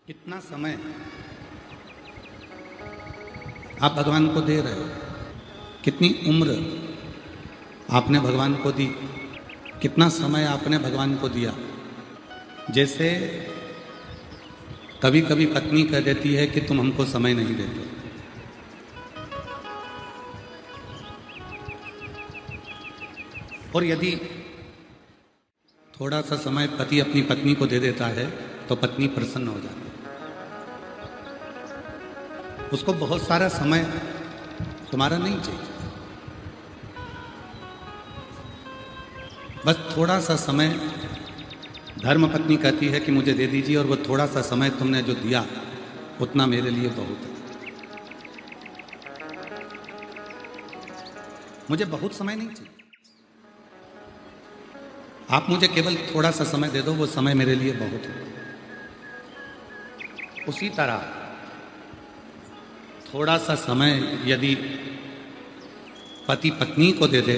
कितना समय आप भगवान को दे रहे हो, कितनी उम्र आपने भगवान को दी, कितना समय आपने भगवान को दिया। जैसे कभी कभी पत्नी कह देती है कि तुम हमको समय नहीं देते, और यदि थोड़ा सा समय पति अपनी पत्नी को दे देता है तो पत्नी प्रसन्न हो जाती है। उसको बहुत सारा समय तुम्हारा नहीं चाहिए, बस थोड़ा सा समय धर्म पत्नी कहती है कि मुझे दे दीजिए, और वो थोड़ा सा समय तुमने जो दिया उतना मेरे लिए बहुत है। मुझे बहुत समय नहीं चाहिए, आप मुझे केवल थोड़ा सा समय दे दो, वो समय मेरे लिए बहुत है। उसी तरह थोड़ा सा समय यदि पति पत्नी को दे दे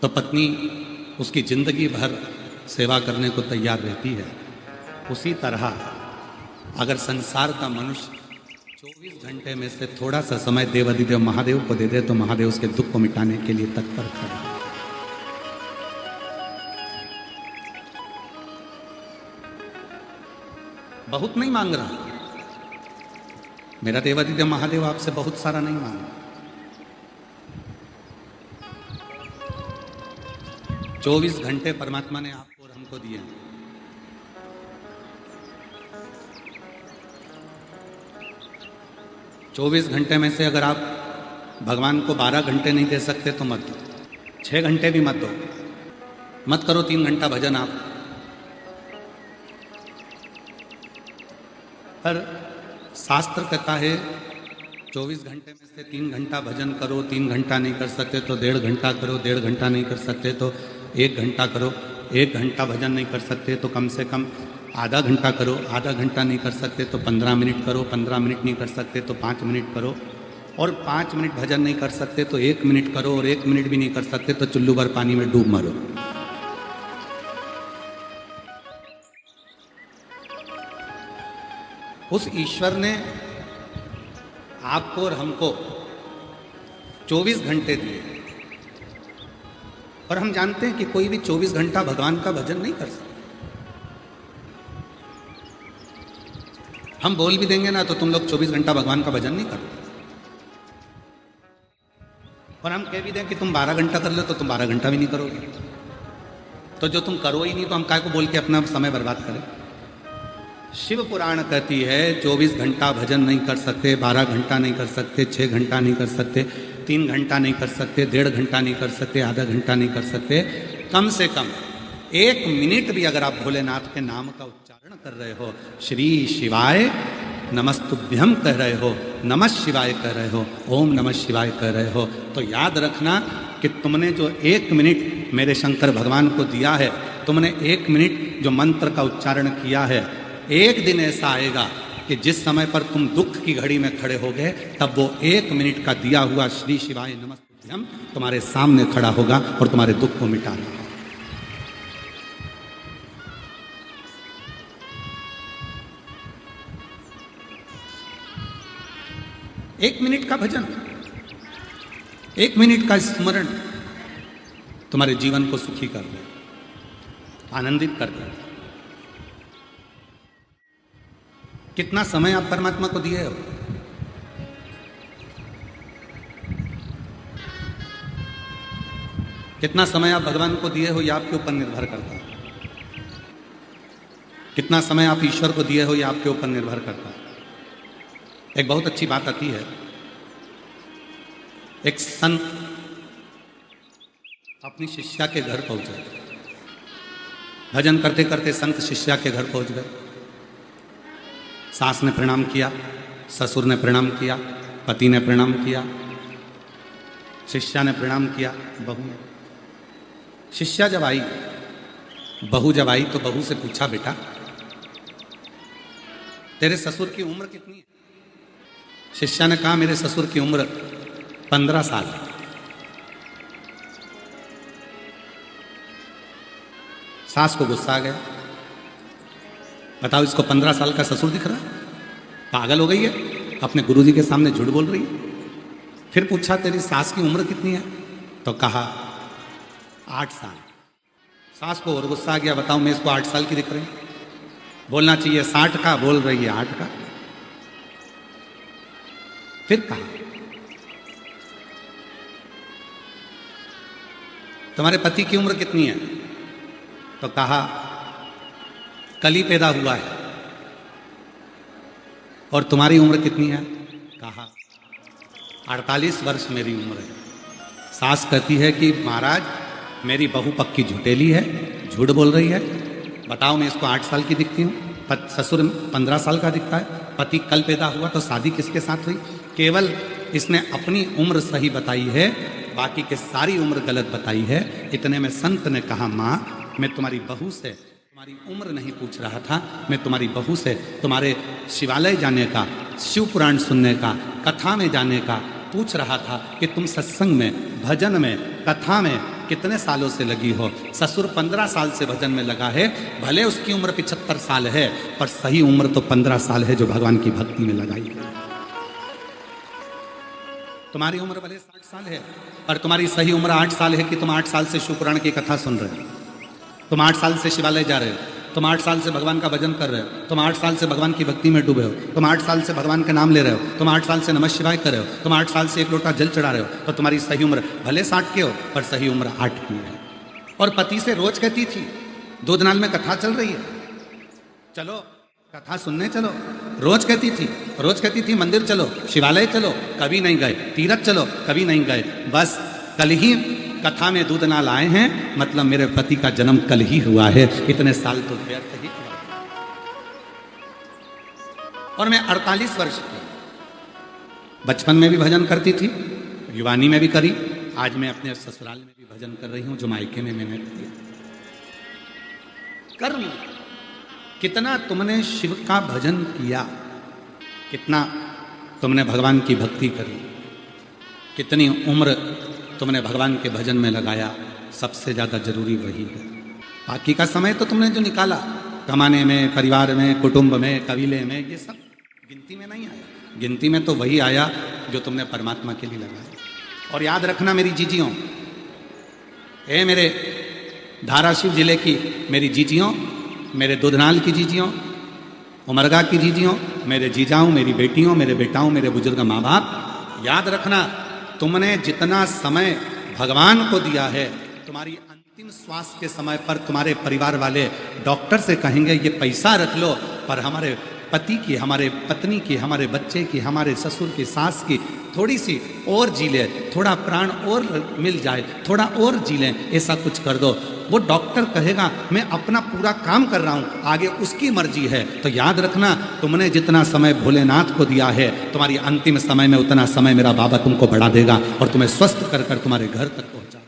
तो पत्नी उसकी जिंदगी भर सेवा करने को तैयार रहती है। उसी तरह अगर संसार का मनुष्य 24 घंटे में से थोड़ा सा समय देवाधिदेव महादेव को दे दे तो महादेव उसके दुख को मिटाने के लिए तत्पर खड़े हैं। बहुत नहीं मांग रहा, मेरा देवाधिदेव महादेव आपसे बहुत सारा नहीं मांग रहा। 24 घंटे परमात्मा ने आपको और हमको दिए हैं। चौबीस घंटे में से अगर आप भगवान को 12 घंटे नहीं दे सकते तो मत दो, 6 घंटे भी मत दो, मत करो 3 घंटा भजन आप। पर शास्त्र कहता है 24 घंटे में से 3 घंटा भजन करो, 3 घंटा नहीं कर सकते तो 1.5 घंटा करो, 1.5 घंटा नहीं कर सकते तो 1 घंटा करो, 1 घंटा भजन नहीं कर सकते तो कम से कम आधा घंटा करो, आधा घंटा नहीं कर सकते तो 15 मिनट करो, 15 मिनट नहीं कर सकते तो 5 मिनट करो, और 5 मिनट भजन नहीं कर सकते तो 1 मिनट करो, और 1 मिनट भी नहीं कर सकते तो चुल्लू भर पानी में डूब मरो। उस ईश्वर ने आपको और हमको 24 घंटे दिए, और हम जानते हैं कि कोई भी 24 घंटा भगवान का भजन नहीं कर सकता। हम बोल भी देंगे ना तो तुम लोग 24 घंटा भगवान का भजन नहीं करोगे, और हम कह भी दें कि तुम 12 घंटा कर लो तो तुम 12 घंटा भी नहीं करोगे। तो जो तुम करो ही नहीं तो हम काय को बोल के अपना समय बर्बाद करें। शिव पुराण कहती है 24 घंटा भजन नहीं कर सकते, 12 घंटा नहीं कर सकते, 6 घंटा नहीं कर सकते, 3 घंटा नहीं कर सकते, 1.5 घंटा नहीं कर सकते, आधा घंटा नहीं कर सकते, कम से कम 1 मिनट भी अगर आप भोलेनाथ के नाम का उच्चारण कर रहे हो, श्री शिवाय नमस्तुभ्यम कह रहे हो, नमः शिवाय कह रहे हो, ओम नमः शिवाय कह रहे हो, तो याद रखना कि तुमने जो 1 मिनट मेरे शंकर भगवान को दिया है, तुमने 1 मिनट जो मंत्र का उच्चारण किया है, एक दिन ऐसा आएगा कि जिस समय पर तुम दुख की घड़ी में खड़े होगे तब वो 1 मिनट का दिया हुआ श्री शिवाय नमस्तुभ्यम तुम्हारे सामने खड़ा होगा और तुम्हारे दुख को मिटा देगा। 1 मिनट का भजन, 1 मिनट का स्मरण तुम्हारे जीवन को सुखी कर दे, आनंदित कर दे। कितना समय आप परमात्मा को दिए हो? कितना समय आप भगवान को दिए हो, यह आपके ऊपर निर्भर करता है। कितना समय आप ईश्वर को दिए हो, यह आपके ऊपर निर्भर करता है। एक बहुत अच्छी बात आती है, एक संत अपनी शिष्या के घर पहुंचे, भजन करते करते संत शिष्या के घर पहुंच गए। सास ने प्रणाम किया, ससुर ने प्रणाम किया, पति ने प्रणाम किया, शिष्या ने प्रणाम किया, बहू ने। शिष्या जब आई, बहू जब आई तो बहू से पूछा, बेटा तेरे ससुर की उम्र कितनी है? शिष्या ने कहा, मेरे ससुर की उम्र 15 साल है। सास को गुस्सा आ गया, बताओ, इसको 15 साल का ससुर दिख रहा है? पागल हो गई है, अपने गुरुजी के सामने झूठ बोल रही है। फिर पूछा तेरी सास की उम्र कितनी है? तो कहा 8 साल। सास को और गुस्सा आ गया, बताओ मैं इसको 8 साल की दिख रही? बोलना चाहिए 60 का, बोल रही है 8 का। फिर कहा तुम्हारे पति की उम्र कितनी है? तो कहा कल ही पैदा हुआ है। और तुम्हारी उम्र कितनी है? कहा 48 वर्ष मेरी उम्र है। सास कहती है कि महाराज मेरी बहू पक्की झुटेली है, झूठ बोल रही है। बताओ मैं इसको 8 साल की दिखती हूँ, ससुर 15 साल का दिखता है, पति कल पैदा हुआ, तो शादी किसके साथ हुई? केवल इसने अपनी उम्र सही बताई है, बाकी के सारी उम्र गलत बताई है। इतने में संत ने कहा माँ मैं तुम्हारी बहू से तुम्हारी उम्र नहीं पूछ रहा था, मैं तुम्हारी बहू से तुम्हारे शिवालय जाने का, शिव पुराण सुनने का, कथा में जाने का पूछ रहा था कि तुम सत्संग में, भजन में, कथा में कितने सालों से लगी हो। ससुर 15 साल से भजन में लगा है, भले उसकी उम्र 75 साल है, पर सही उम्र तो 15 साल है जो भगवान की भक्ति में लगाई है। तुम्हारी उम्र भले 60 साल है, और तुम्हारी सही उम्र 8 साल है कि तुम 8 साल से शिव पुराण की कथा सुन रहे हो, तुम 8 साल से शिवालय जा रहे हो, तुम 8 साल से भगवान का भजन कर रहे हो, तुम 8 साल से भगवान की भक्ति में डूबे हो, तुम 8 साल से भगवान के नाम ले रहे हो, तुम 8 साल से नमः शिवाय कर रहे हो, तुम 8 साल से 1 लोटा जल चढ़ा रहे हो, तो तुम्हारी सही उम्र भले 60 की हो, पर सही उम्र 8 की है। और पति से रोज कहती थी दूधनाल में कथा चल रही है, चलो कथा सुनने चलो। रोज कहती थी मंदिर चलो, शिवालय चलो, कभी नहीं गए। तीरथ चलो, कभी नहीं गए। बस कल ही कथा में दूधनाल आए हैं, मतलब मेरे पति का जन्म कल ही हुआ है। इतने साल तो व्यर्थ ही। और मैं 48 वर्ष की, बचपन में भी भजन करती थी, युवानी में भी करी, आज मैं अपने ससुराल में भी भजन कर रही हूं जो मायके में मैंने किया। कर्म कितना तुमने शिव का भजन किया, कितना तुमने भगवान की भक्ति करी, कितनी उम्र तुमने भगवान के भजन में लगाया, सबसे ज्यादा जरूरी वही है। बाकी का समय तो तुमने जो निकाला कमाने में, परिवार में, कुटुंब में, कबीले में, ये सब गिनती में नहीं आया। गिनती में तो वही आया जो तुमने परमात्मा के लिए लगाया। और याद रखना मेरी जीजियों, मेरे धाराशिव जिले की मेरी जीजियों, मेरे दूधनाल की जीजियों, उमरगा की जीजियों, मेरे जीजाओं, मेरी बेटियों, मेरे बेटाओं, मेरे बुजुर्ग माँ बाप, याद रखना तुमने जितना समय भगवान को दिया है, तुम्हारी अंतिम श्वास के समय पर तुम्हारे परिवार वाले डॉक्टर से कहेंगे ये पैसा रख लो, पर हमारे पति की, हमारे पत्नी की, हमारे बच्चे की, हमारे ससुर की, सास की थोड़ी सी और जी ले, थोड़ा प्राण और मिल जाए, थोड़ा और जी लें, ऐसा कुछ कर दो। वो डॉक्टर कहेगा मैं अपना पूरा काम कर रहा हूँ, आगे उसकी मर्जी है। तो याद रखना तुमने जितना समय भोलेनाथ को दिया है, तुम्हारी अंतिम समय में उतना समय मेरा बाबा तुमको बढ़ा देगा और तुम्हें स्वस्थ कर कर तुम्हारे घर तक पहुँचा।